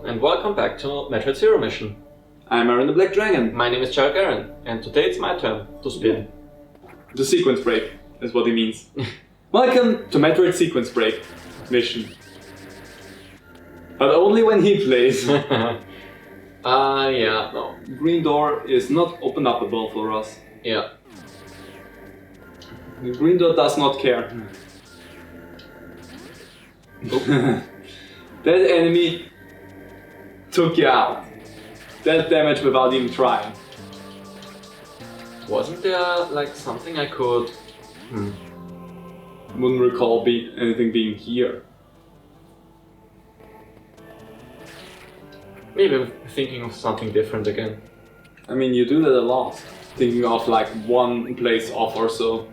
Hello and welcome back to Metroid Zero Mission. I'm Aaron the Black Dragon. My name is JarylGaren and today it's my turn to spin. The sequence break is what he means. Welcome to Metroid Sequence Break Mission. But only when he plays. Yeah, no. Green door is not open upable for us. Yeah. The green door does not care. That enemy took you out. That damage without even trying. Wasn't there like something I could... Wouldn't recall anything being here. Maybe I'm thinking of something different again. I mean, you do that a lot. Thinking of like one place off or so.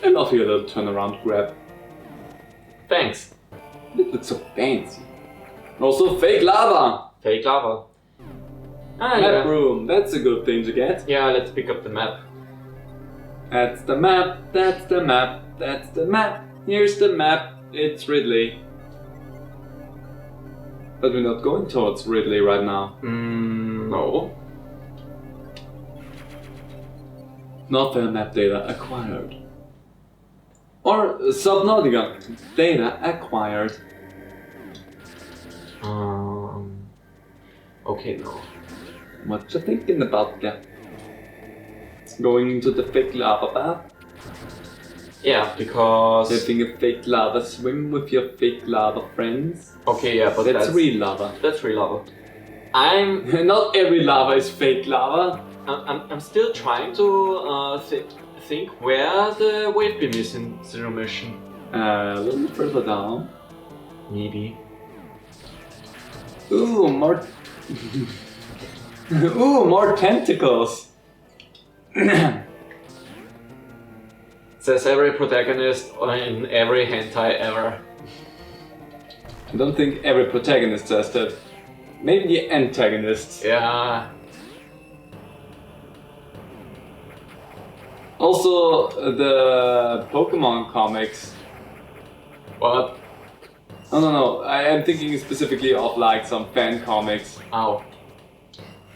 I love your little turnaround grab. Thanks. It looks so fancy. Also fake lava! Fake lava. Map Yeah. room, that's a good thing to get. Yeah, let's pick up the map. That's the map, that's the map, that's the map. Here's the map, it's Ridley. But we're not going towards Ridley right now. No. Not the map data acquired. Or Subnautica, data acquired. Okay, no. What you thinking about that? Going into the fake lava bath? Yeah, because... Having a fake lava swim with your fake lava friends? Okay, yeah, but That's real lava. That's real lava. I'm... Not every lava is fake lava. I'm still trying to think where the wave beam is in Zero Mission. A little further down. Maybe. Ooh, more... Ooh, more tentacles! Says every protagonist in every hentai ever. I don't think every protagonist says that. Maybe the antagonists. Yeah. Also, the Pokemon comics. What? No. I am thinking specifically of like some fan comics. Ow.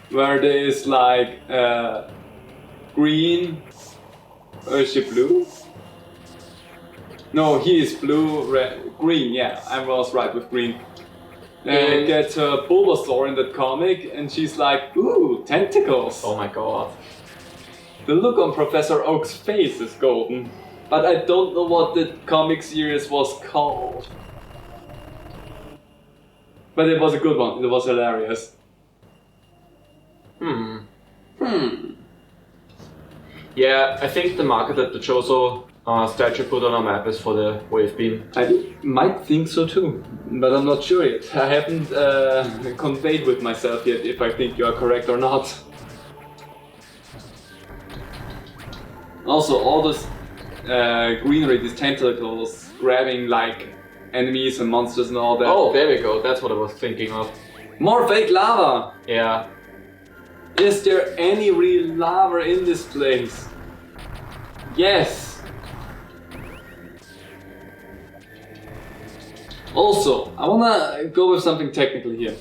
Where there is like green. Or is she blue? No, he is blue, red, green, yeah, I was right with green. And gets a Bulbasaur in that comic and she's like, ooh, tentacles! Oh my god. The look on Professor Oak's face is golden. But I don't know what the comic series was called. But it was a good one, it was hilarious. Yeah, I think the marker that the Chozo statue put on our map is for the wave beam. I might think so too, but I'm not sure yet. I haven't conveyed with myself yet if I think you are correct or not. Also, all this greenery, these tentacles grabbing like enemies and monsters and all that. Oh, there we go, that's what I was thinking of. More fake lava! Yeah. Is there any real lava in this place? Yes! Also, I wanna go with something technical here.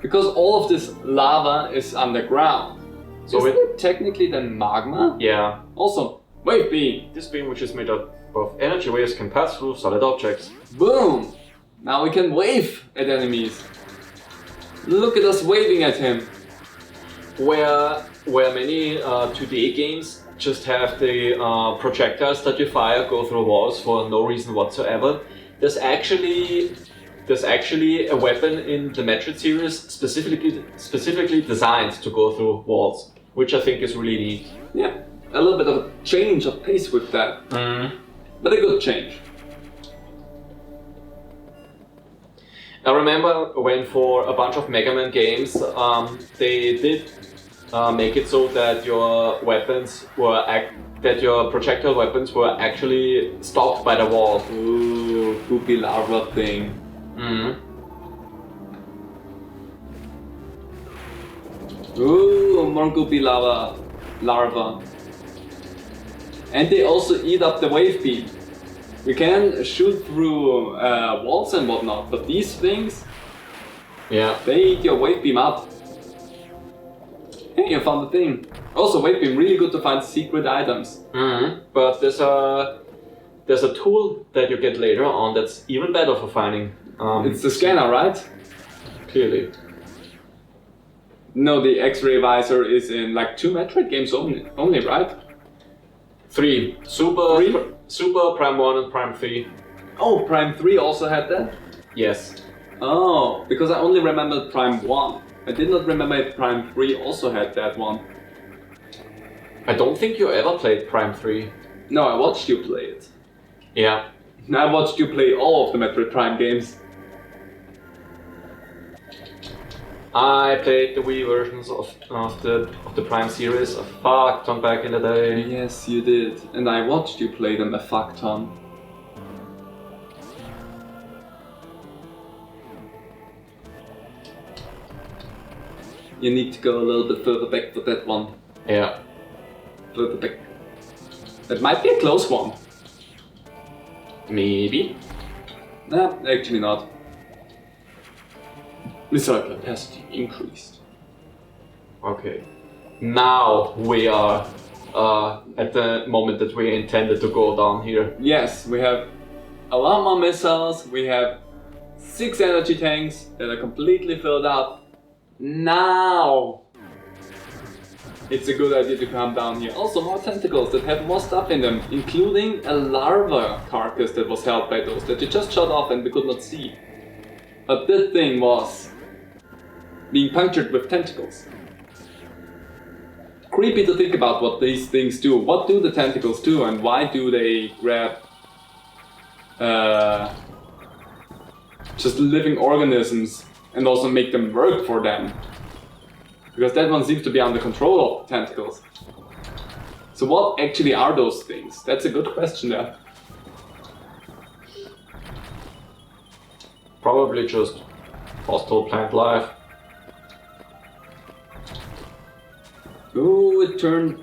Because all of this lava is underground. So isn't it technically then magma? Yeah. Also, wave beam! This beam, which is made up of energy waves, can pass through solid objects. Boom! Now we can wave at enemies. Look at us waving at him. Where many 2D games just have the projectiles that you fire go through walls for no reason whatsoever. There's actually a weapon in the Metroid series specifically designed to go through walls, which I think is really neat. Yeah, a little bit of a change of pace with that. But a good change. I remember when for a bunch of Mega Man games they did make it so that your projectile weapons were actually stopped by the wall. Ooh, goopy larva thing. Ooh, more goopy larva. And they also eat up the wave beam. We can shoot through walls and whatnot, but these things, Yeah. they eat your weight beam up. Hey, you found the thing. Also, weight beam, really good to find secret items. But there's a tool that you get later on that's even better for finding. It's the scanner, right? Clearly. No, the X-ray visor is in like 2 Metroid games only, right? 3. Super, Prime 1 and Prime 3. Oh, Prime 3 also had that? Yes. Oh, because I only remembered Prime 1. I did not remember if Prime 3 also had that one. I don't think you ever played Prime 3. No, I watched you play it. Yeah. I watched you play all of the Metroid Prime games. I played the Wii versions of the Prime series a fuck ton back in the day. Yes, you did. And I watched you play them a fuck ton. You need to go a little bit further back for that one. Yeah. Further back. That might be a close one. Maybe. Nah, actually not. Missile capacity increased. Okay. Now we are at the moment that we intended to go down here. Yes, we have a lot more missiles, we have 6 energy tanks that are completely filled up. Now! It's a good idea to come down here. Also more tentacles that have more stuff in them, including a larva carcass that was held by those that you just shot off and we could not see. But that thing was being punctured with tentacles. Creepy to think about what these things do. What do the tentacles do and why do they grab just living organisms and also make them work for them? Because that one seems to be under control of the tentacles. So what actually are those things? That's a good question there. Probably just hostile plant life. Ooh, it turned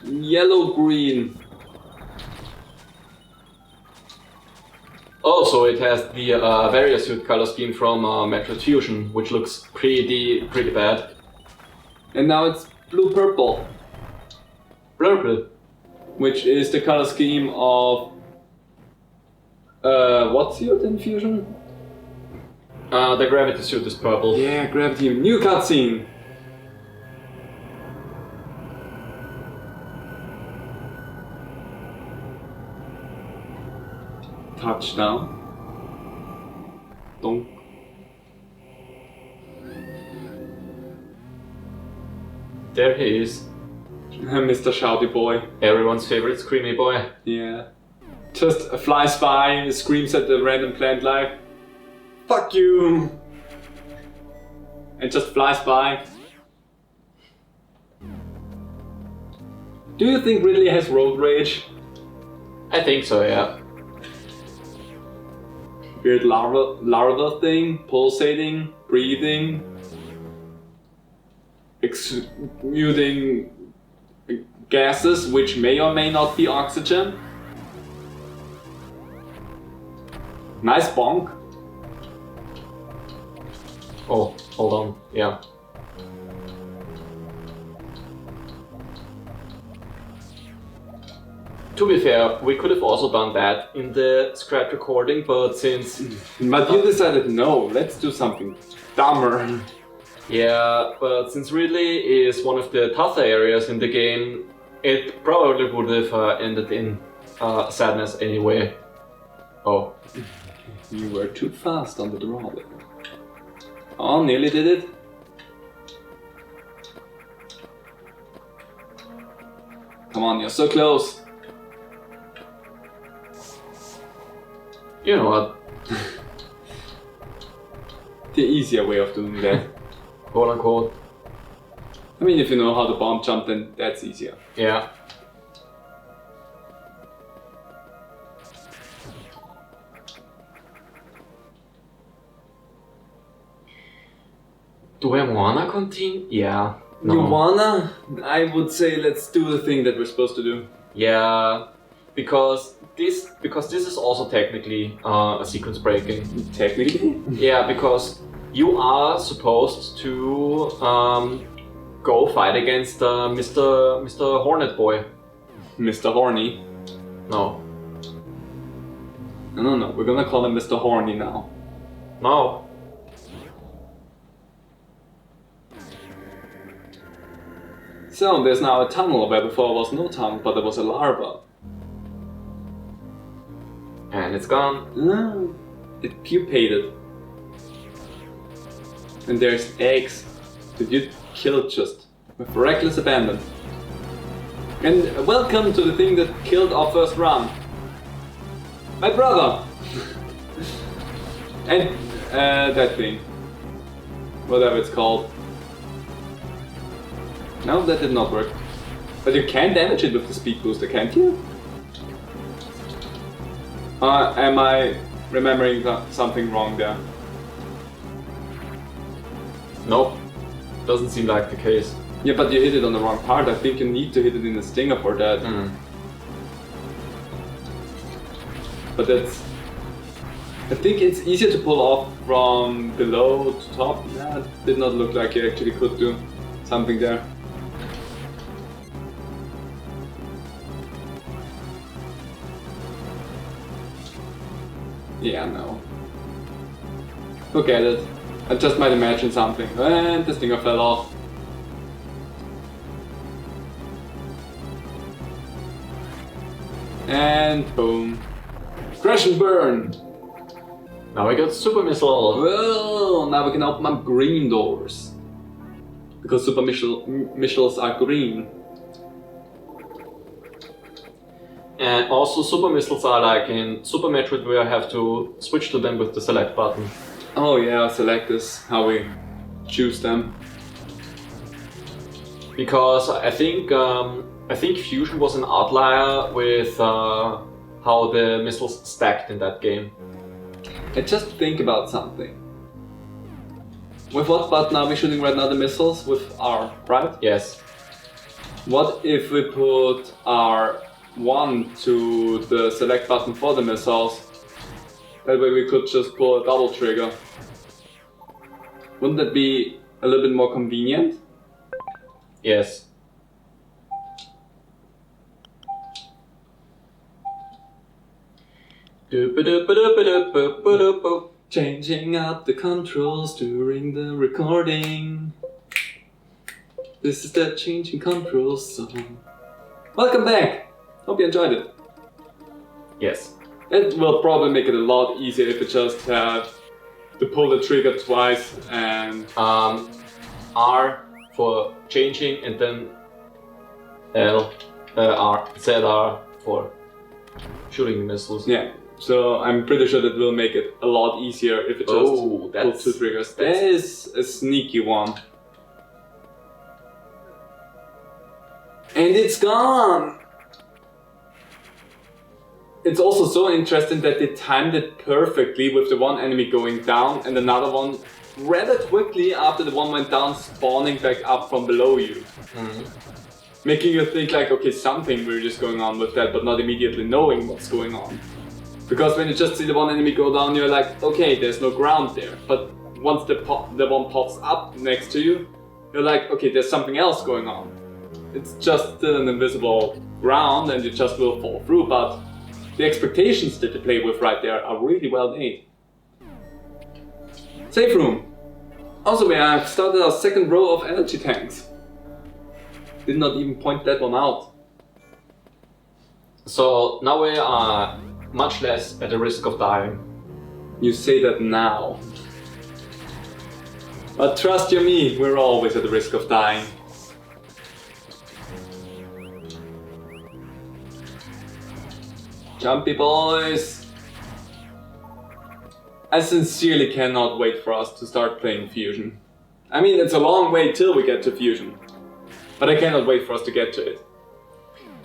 yellow-green. Also, it has the various suit color scheme from Metroid Fusion, which looks pretty bad. And now it's blue-purple. Purple. Which is the color scheme of... what suit in Fusion? The gravity suit is purple. Yeah, Gravity. New cutscene! Touchdown. Donk. There he is. Mr. Shouty Boy. Everyone's favorite screamy boy. Yeah. Just flies by, screams at the random plant life. Fuck you! And just flies by. Do you think Ridley has road rage? I think so, yeah. Weird larva thing, pulsating, breathing, exuding gases which may or may not be oxygen. Nice bonk. Oh, hold on, yeah. To be fair, we could have also done that in the scratch recording, but since... But you decided no, let's do something dumber. Yeah, but since Ridley is one of the tougher areas in the game, it probably would have ended in sadness anyway. Oh. You were too fast on the draw there. Oh, nearly did it. Come on, you're so close. You know what? The easier way of doing that. Quote unquote. I mean, if you know how to bomb jump, then that's easier. Yeah. Do I wanna continue? Yeah. No. You wanna? I would say let's do the thing that we're supposed to do. Yeah. because this is also technically a sequence breaking. Technically? Yeah, because you are supposed to go fight against Mr. Hornet Boy. Mr. Horny. No. No, we're gonna call him Mr. Horny now. No. So, there's now a tunnel where before was no tunnel, but there was a larva. And it's gone. No, it pupated. And there's eggs that you killed just with reckless abandon. And welcome to the thing that killed our first run. My brother! And that thing. Whatever it's called. No, that did not work. But you can damage it with the speed booster, can't you? Am I remembering something wrong there? Nope. Doesn't seem like the case. Yeah, but you hit it on the wrong part. I think you need to hit it in the stinger for that. But that's... I think it's easier to pull off from below to top. Nah, it did not look like you actually could do something there. Yeah, no. Look at it. I just might imagine something. And the stinger fell off. And boom. Crash and burn! Now we got Super Missile. Well, now we can open up green doors. Because Super Missiles are green. And also Super Missiles are like in Super Metroid where I have to switch to them with the select button. Oh yeah, select is how we choose them. Because I think Fusion was an outlier with how the missiles stacked in that game. And just think about something. With what button are we shooting right now the missiles? With R, right? Yes. What if we put R1 to the select button for the missiles? That way we could just pull a double trigger. Wouldn't that be a little bit more convenient? Yes. Changing up the controls during the recording. This is the changing controls song. Welcome back! Hope you enjoyed it. Yes. It will probably make it a lot easier if you just have to pull the trigger twice and... R for changing and then ZR for shooting missiles. Yeah, so I'm pretty sure that will make it a lot easier if you just pull two triggers. That is a sneaky one. And it's gone! It's also so interesting that they timed it perfectly with the one enemy going down and another one rather quickly after the one went down spawning back up from below you. Making you think like, okay, something weird is going on with that, but not immediately knowing what's going on. Because when you just see the one enemy go down, you're like, okay, there's no ground there. But once the one pops up next to you, you're like, okay, there's something else going on. It's just still an invisible ground and you just will fall through, but the expectations that they play with right there are really well made. Safe room. Also, we have started our second row of energy tanks. Did not even point that one out. So now we are much less at the risk of dying. You say that now. But trust you me, we're always at the risk of dying. Jumpy boys! I sincerely cannot wait for us to start playing Fusion. I mean, it's a long way till we get to Fusion. But I cannot wait for us to get to it.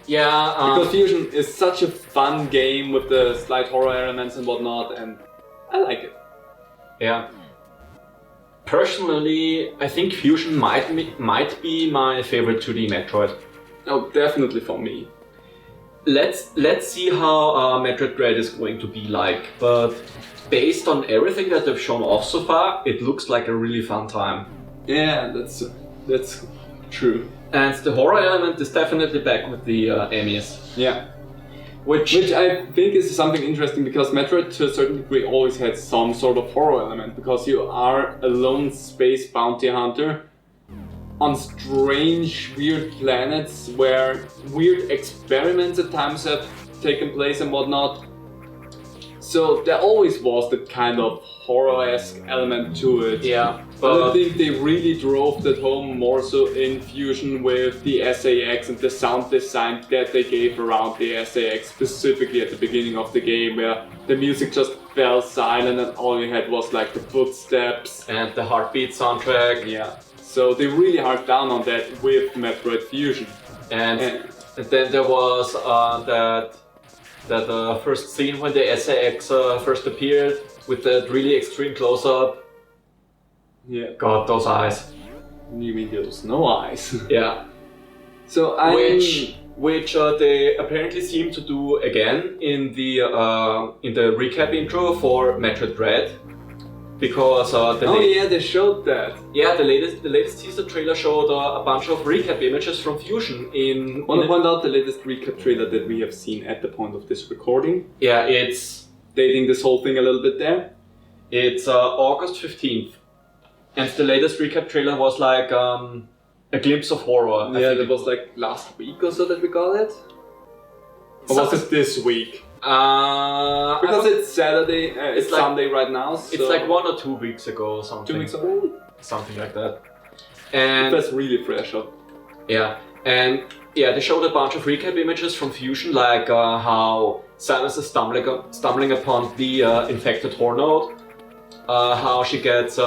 Yeah, because Fusion is such a fun game with the slight horror elements and whatnot, and I like it. Yeah. Personally, I think Fusion might be my favorite 2D Metroid. Oh, definitely for me. let's see how Metroid Dread is going to be like. But based on everything that they've shown off so far, it looks like a really fun time. Yeah, that's true. And the horror element is definitely back with the Emmys. Yeah. Which I think is something interesting because Metroid to a certain degree always had some sort of horror element because you are a lone space bounty hunter on strange, weird planets where weird experiments at times have taken place and whatnot. So there always was that kind of horror-esque element to it. Yeah, but I think they really drove that home more so in fusion with the SAX and the sound design that they gave around the SAX, specifically at the beginning of the game where the music just fell silent and all you had was like the footsteps. And the heartbeat soundtrack. Yeah. So they really harped down on that with Metroid Fusion. And then there was that first scene when the SAX first appeared with that really extreme close-up. Yeah. God, those eyes. You mean those no eyes? Yeah. So which they apparently seem to do again in the recap intro for Metroid Dread. Because they showed that. Yeah, the latest teaser trailer showed a bunch of recap images from Fusion in. I want to point out the latest recap trailer that we have seen at the point of this recording. Yeah, it's dating this whole thing a little bit there. It's August 15th, and the latest recap trailer was like a glimpse of horror. Yeah, that was like last week or so that we got it. Or was it this week? Because it's Saturday, it's like, Sunday right now. So it's like 1 or 2 weeks ago or something. 2 weeks already? Something like that. And that's really fresh up. Yeah, and yeah, they showed a bunch of recap images from Fusion, like how Samus is stumbling upon the infected Hornode, how she gets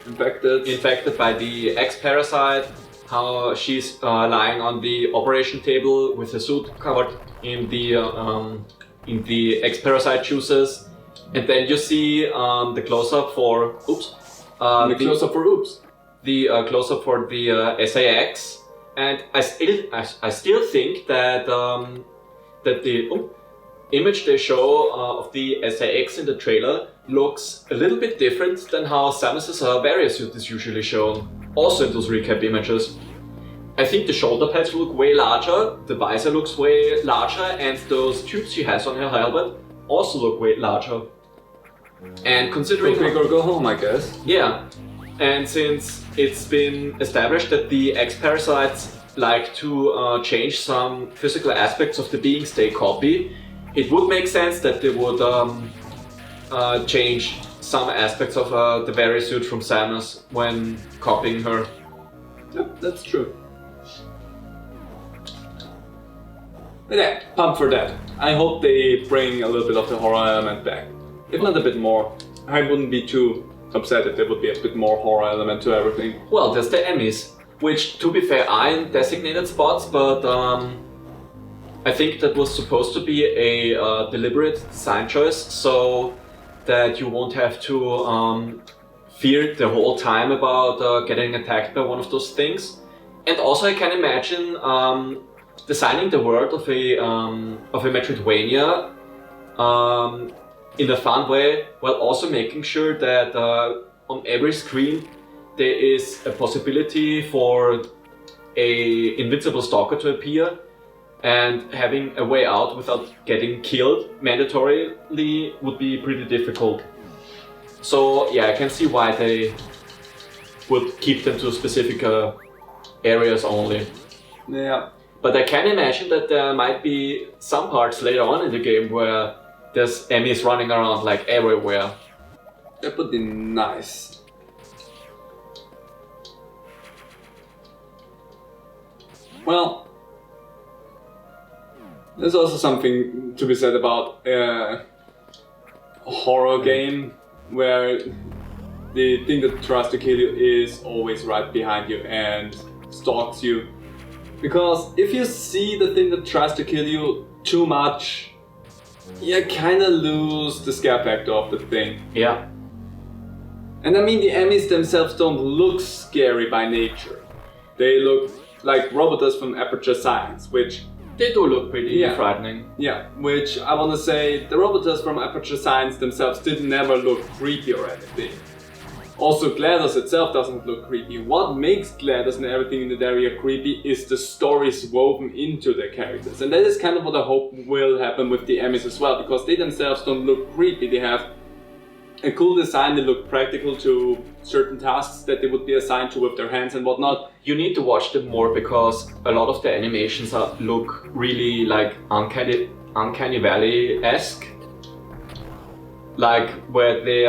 infected by the X-Parasite, how she's lying on the operation table with her suit covered in the X-Parasite juices, and then you see the close-up for the close-up for the SAX, and I still think that that the image they show of the SAX in the trailer looks a little bit different than how Samus's barrier suit is usually shown, also in those recap images. I think the shoulder pads look way larger, the visor looks way larger, and those tubes she has on her helmet also look way larger. And considering... Go big or go home, I guess. Yeah, and since it's been established that the X-Parasites like to change some physical aspects of the beings they copy, it would make sense that they would change some aspects of the barrier suit from Samus when copying her. Yep, that's true. But yeah, pumped for that. I hope they bring a little bit of the horror element back. If not a bit more. I wouldn't be too upset if there would be a bit more horror element to everything. Well, there's the Emmys, which to be fair are in designated spots, but I think that was supposed to be a deliberate design choice so that you won't have to fear the whole time about getting attacked by one of those things. And also I can imagine designing the world of a Metroidvania in a fun way, while also making sure that on every screen there is a possibility for a invincible stalker to appear, and having a way out without getting killed mandatorily would be pretty difficult. So yeah, I can see why they would keep them to specific areas only. Yeah. But I can imagine that there might be some parts later on in the game where there's Emmys running around like everywhere. That would be nice. Well, there's also something to be said about a horror game where the thing that tries to kill you is always right behind you and stalks you. Because if you see the thing that tries to kill you too much, you kinda lose the scare factor of the thing. Yeah. And I mean, the Emmys themselves don't look scary by nature. They look like robots from Aperture Science, which They do look pretty Yeah. frightening. Yeah, which I want to say, the roboters from Aperture Science themselves did never look creepy or anything. Also, GLaDOS itself doesn't look creepy. What makes GLaDOS and everything in that area creepy is the stories woven into the characters. And that is kind of what I hope will happen with the Emmys as well, because they themselves don't look creepy. They have a cool design, they look practical to certain tasks that they would be assigned to with their hands and whatnot. You need to watch them more because a lot of the animations look really like Uncanny Valley-esque. Like where they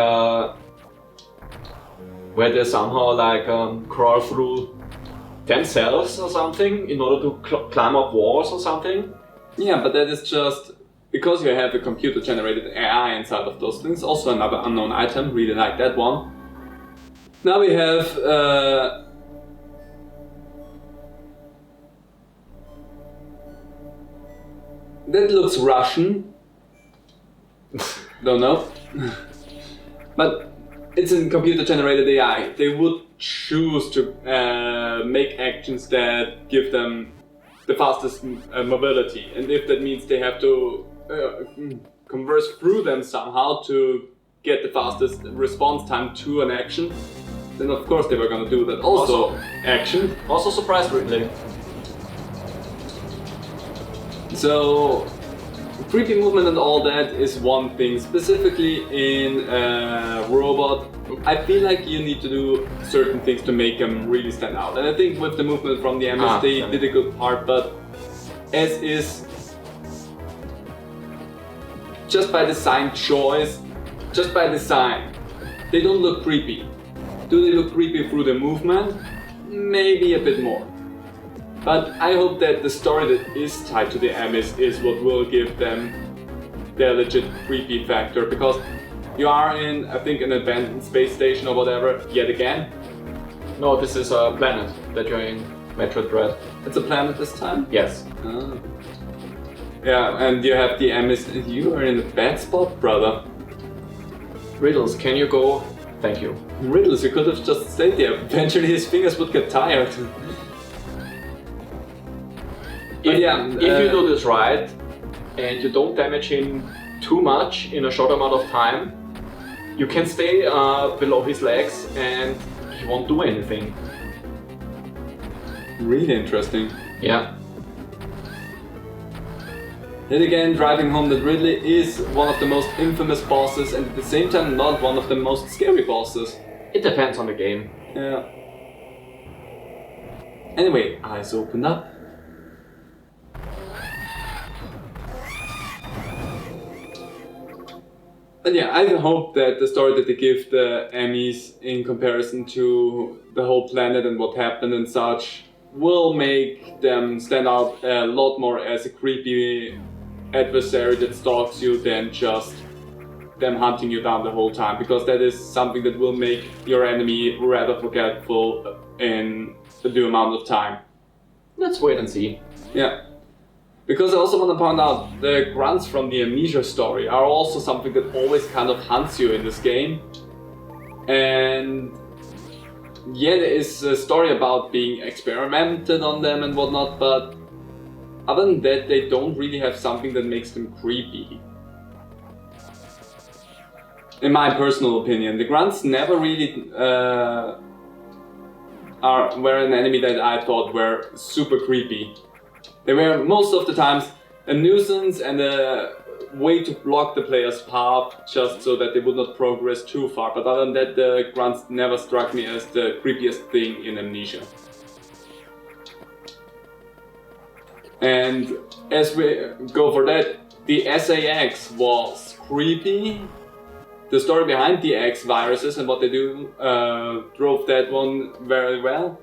somehow like crawl through themselves or something in order to climb up walls or something. Yeah, but that is just because you have a computer-generated AI inside of those things. Also another unknown item, really like that one. Now we have that looks Russian. Don't know. But it's a computer-generated AI. They would choose to make actions that give them the fastest mobility, and if that means they have to converse through them somehow to get the fastest response time to an action, then of course they were gonna do that. Also action. Also surprised Ridley. So creepy movement and all that is one thing. Specifically in robot, I feel like you need to do certain things to make them really stand out. And I think with the movement from the MS, they did a good part, but as is just by design choice, just by design, they don't look creepy. Do they look creepy through the movement? Maybe a bit more. But I hope that the story that is tied to the Emmys is what will give them their legit creepy factor, because you are in, I think, an abandoned space station or whatever, yet again. No, this is a planet that you're in, Metroid Dread. It's a planet this time? Yes. Oh. Yeah, and you have the Emmys. You are in a bad spot, brother. Riddles, can you go? Thank you. Riddles, you could have just stayed there. Eventually his fingers would get tired. If you do this right, and you don't damage him too much in a short amount of time, you can stay below his legs and he won't do anything. Really interesting. Yeah. Yet again, driving home that Ridley is one of the most infamous bosses and at the same time not one of the most scary bosses. It depends on the game. Yeah. Anyway, eyes open up. And yeah, I hope that the story that they give the Emmys in comparison to the whole planet and what happened and such will make them stand out a lot more as a creepy adversary that stalks you than just them hunting you down the whole time, because that is something that will make your enemy rather forgetful in the due amount of time. Let's wait and see. Yeah. Because I also want to point out, the grunts from the Amnesia story are also something that always kind of hunts you in this game. And yeah, there is a story about being experimented on them and whatnot, but other than that, they don't really have something that makes them creepy. In my personal opinion, the grunts never really were an enemy that I thought were super creepy. They were most of the times a nuisance and a way to block the player's path just so that they would not progress too far. But other than that, the grunts never struck me as the creepiest thing in Amnesia. And as we go for that, the SAX was creepy. The story behind the X viruses and what they do drove that one very well.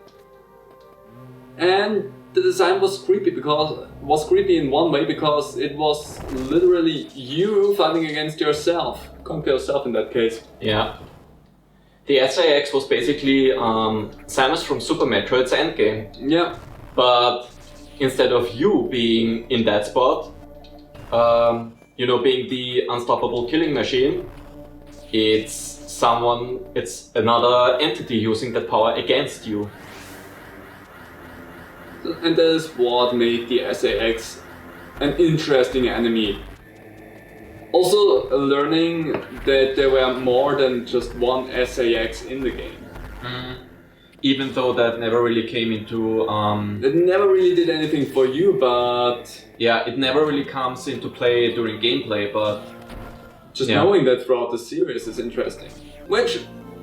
And the design was creepy in one way because it was literally you fighting against yourself. Conquer yourself in that case. Yeah. The SAX was basically Samus from Super Metroid's endgame. Yeah. But instead of you being in that spot, being the unstoppable killing machine, it's another entity using that power against you. And that is what made the SAX an interesting enemy. Also learning that there were more than just one SAX in the game. Even though that never really came into... It never really did anything for you, but... Yeah, it never really comes into play during gameplay, but... Just knowing that throughout the series is interesting. Which,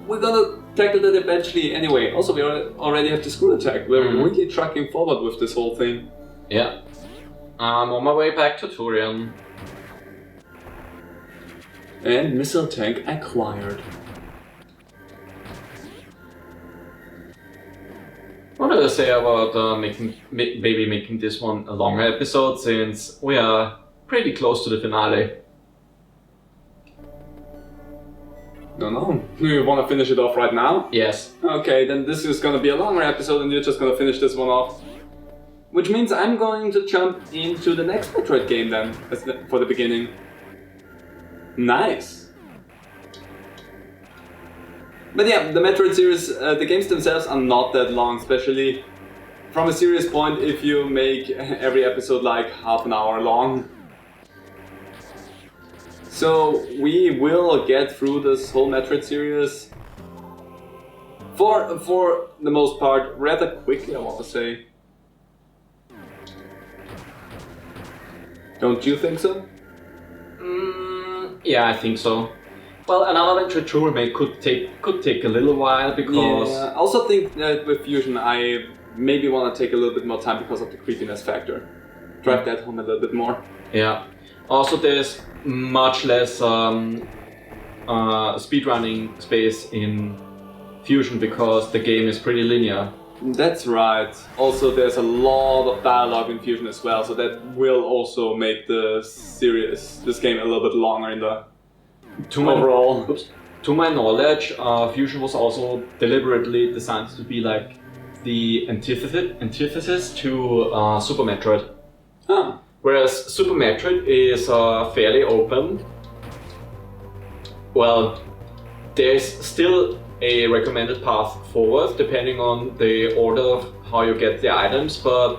we're gonna tackle that eventually anyway. Also, we already have the screw attack. We're really trucking forward with this whole thing. Yeah. I'm on my way back to Turian. And missile tank acquired. What did I say about making this one a longer episode, since we are pretty close to the finale? No. Do you want to finish it off right now? Yes. Okay, then this is gonna be a longer episode and you're just gonna finish this one off. Which means I'm going to jump into the next Metroid game then, for the beginning. Nice. But yeah, the Metroid series, the games themselves are not that long, especially from a serious point if you make every episode like half an hour long. So we will get through this whole Metroid series for the most part rather quickly, I want to say. Don't you think so? Yeah, I think so. Well, another Metroid 2 remake could take a little while because... Yeah, I also think that with Fusion I maybe want to take a little bit more time because of the creepiness factor. Drive that home a little bit more. Yeah. Also, there's much less speedrunning space in Fusion because the game is pretty linear. That's right. Also, there's a lot of dialogue in Fusion as well, so that will also make this game a little bit longer in the overall. To my knowledge, Fusion was also deliberately designed to be like the antithesis to Super Metroid. Ah. Whereas Super Metroid is fairly open. Well, there's still a recommended path forward depending on the order of how you get the items, but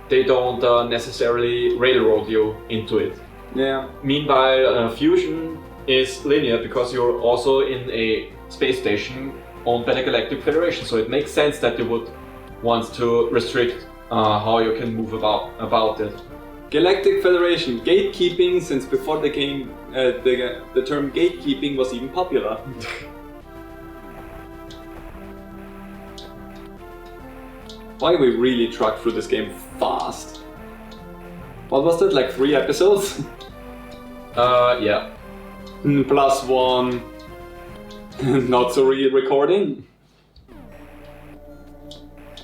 they don't necessarily railroad you into it. Yeah. Meanwhile, Fusion is linear because you're also in a space station owned by the Galactic Federation, so it makes sense that you would want to restrict how you can move about it. Galactic Federation, gatekeeping since before the game, the term gatekeeping was even popular. Why we really trucked through this game fast. What was that, like 3 episodes? Yeah. Plus 1 not so real recording.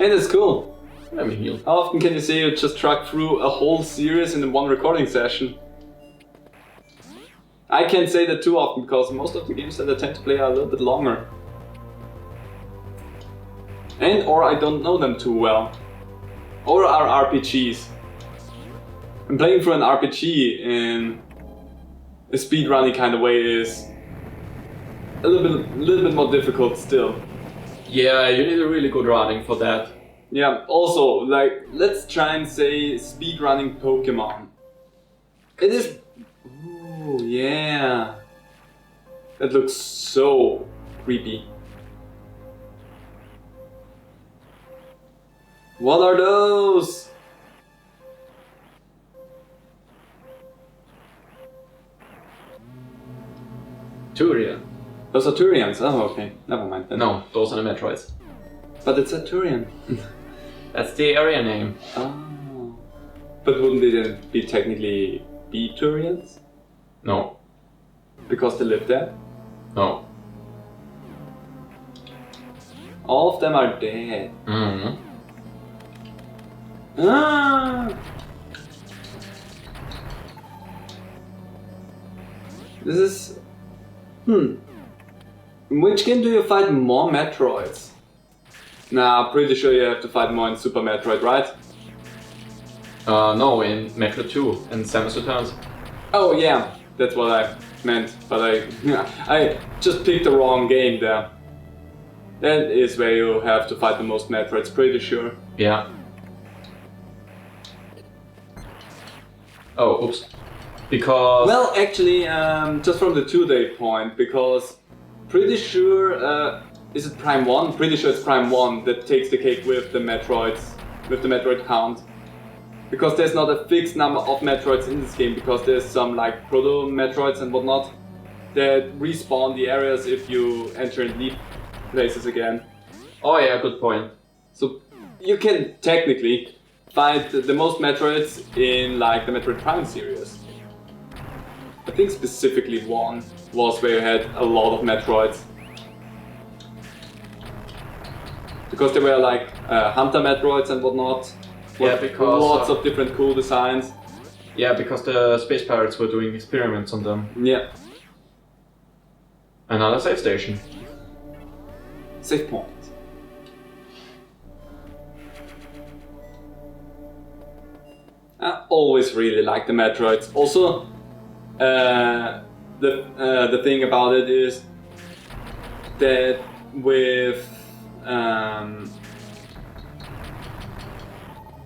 And it's cool. Let me heal. How often can you say you just truck through a whole series in one recording session? I can't say that too often because most of the games that I tend to play are a little bit longer. And or I don't know them too well. Or are RPGs. And playing through an RPG in a speedrunning kind of way is a little bit more difficult still. Yeah, you need a really good running for that. Yeah, also, like, let's try and say speedrunning Pokemon. It is... Ooh, yeah. That looks so creepy. What are those? Turian. Those are Turians. Oh, okay. Never mind then. No, those are the Metroids. But it's a Turian. That's the area name. Oh. But wouldn't they then be technically be Turians? No. Because they live there? No. All of them are dead. Mm-hmm. Ah! This is... In which game do you fight more Metroids? Nah, pretty sure you have to fight more in Super Metroid, right? No, in Metroid 2 and Samus Returns. Oh yeah, that's what I meant, but I just picked the wrong game there. That is where you have to fight the most Metroids, pretty sure. Yeah. Oh, oops. Because... Well, actually, just from the 2-day point, because pretty sure, is it Prime 1? Pretty sure it's Prime 1 that takes the cake with the Metroids, with the Metroid count. Because there's not a fixed number of Metroids in this game, because there's some like proto-Metroids and whatnot that respawn the areas if you enter and leave places again. Oh yeah, good point. So you can technically find the most Metroids in like the Metroid Prime series. I think specifically 1 was where you had a lot of Metroids. Because there were like Hunter Metroids and whatnot. Yeah, because lots of different cool designs. Yeah, because the Space Pirates were doing experiments on them. Yeah. Another save station. Save point. I always really like the Metroids. Also, the thing about it is that with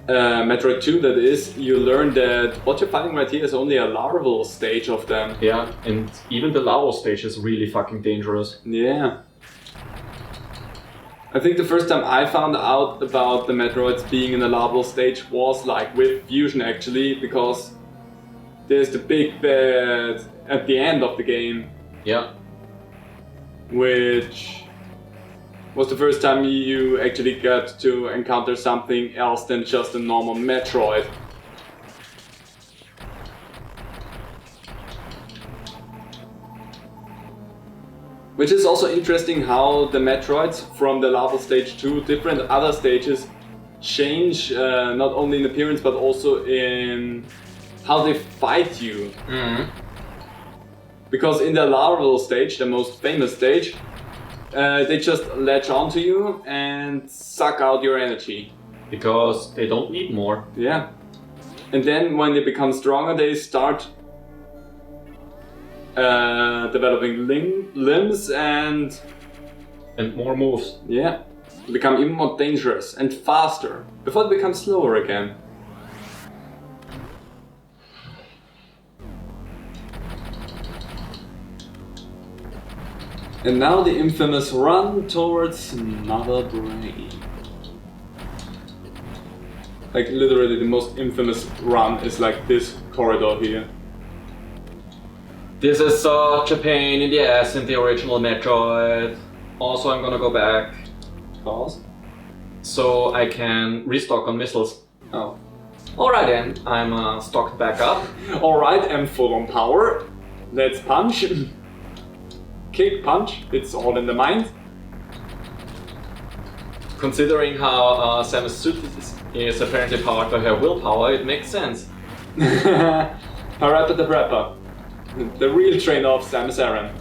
Metroid 2, that is, you learn that what you're fighting right here is only a larval stage of them. Yeah, and even the larval stage is really fucking dangerous. Yeah. I think the first time I found out about the Metroids being in the larval stage was like with Fusion actually, because there's the big bad at the end of the game. Yeah. Which was the first time you actually got to encounter something else than just a normal Metroid. Which is also interesting how the Metroids from the larval stage to different other stages change not only in appearance but also in how they fight you. Mm-hmm. Because in the larval stage, the most famous stage, they just latch onto you and suck out your energy. Because they don't need more. Yeah. And then when they become stronger, they start developing limbs and more moves. yeah, become even more dangerous and faster before they become slower again. And now the infamous run towards Mother Brain. Like literally the most infamous run is like this corridor here. This is such a pain in the ass in the original Metroid. Also, I'm gonna go back. Cause? So I can restock on missiles. Oh. Alright then, I'm stocked back up. Alright, I'm full on power. Let's punch. Kick, punch, it's all in the mind. Considering how Samus suit is apparently powered by her willpower, it makes sense. Parappa the Brappa. The real trainer of Samus Aran.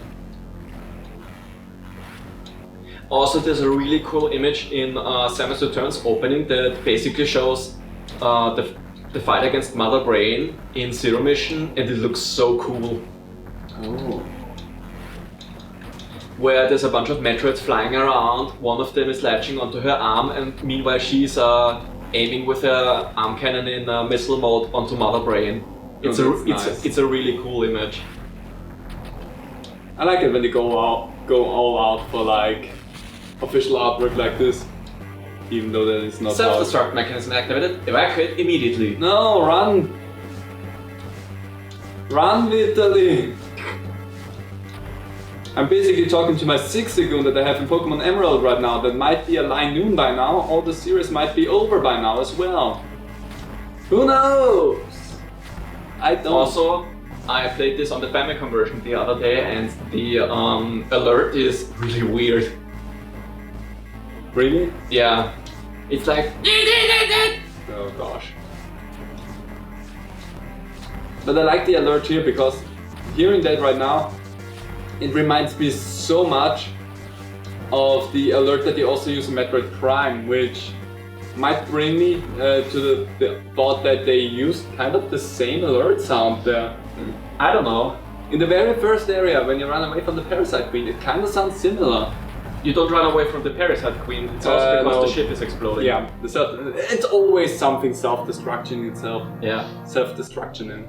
Also, there's a really cool image in Samus Returns opening that basically shows the fight against Mother Brain in Zero Mission, and it looks so cool. Oh. Where there's a bunch of Metroids flying around, one of them is latching onto her arm, and meanwhile she's aiming with her arm cannon in missile mode onto Mother Brain. It's nice. a really cool image. I like it when they go all out for like official artwork like this, even though that is not. Self-destruct mechanism activated. Evacuate immediately. No, run! Run, Vitaly! I'm basically talking to my 6 Dragoon that I have in Pokemon Emerald right now. That might be a Line Noon by now, or the series might be over by now as well. Who knows? I don't. Also, I played this on the Famicom version the other day, and the alert is really weird. Really? Yeah. It's like... Oh gosh. But I like the alert here because hearing that right now, it reminds me so much of the alert that you also use in Metroid Prime, which might bring me to the thought that they used kind of the same alert sound there. I don't know. In the very first area, when you run away from the Parasite Queen, it kind of sounds similar. You don't run away from the Parasite Queen, it's also because no. the ship is exploding. Yeah, it's always something self-destruction itself. Yeah. Self-destruction in.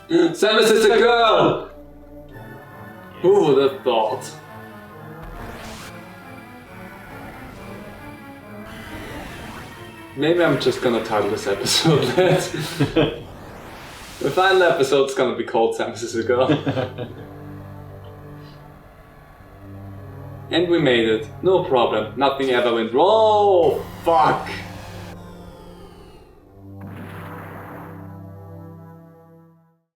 Samus is a girl! Who would have thought? Maybe I'm just gonna title this episode that. The final episode's gonna be called Samus is a girl. And we made it. No problem. Nothing ever went wrong. Oh, fuck!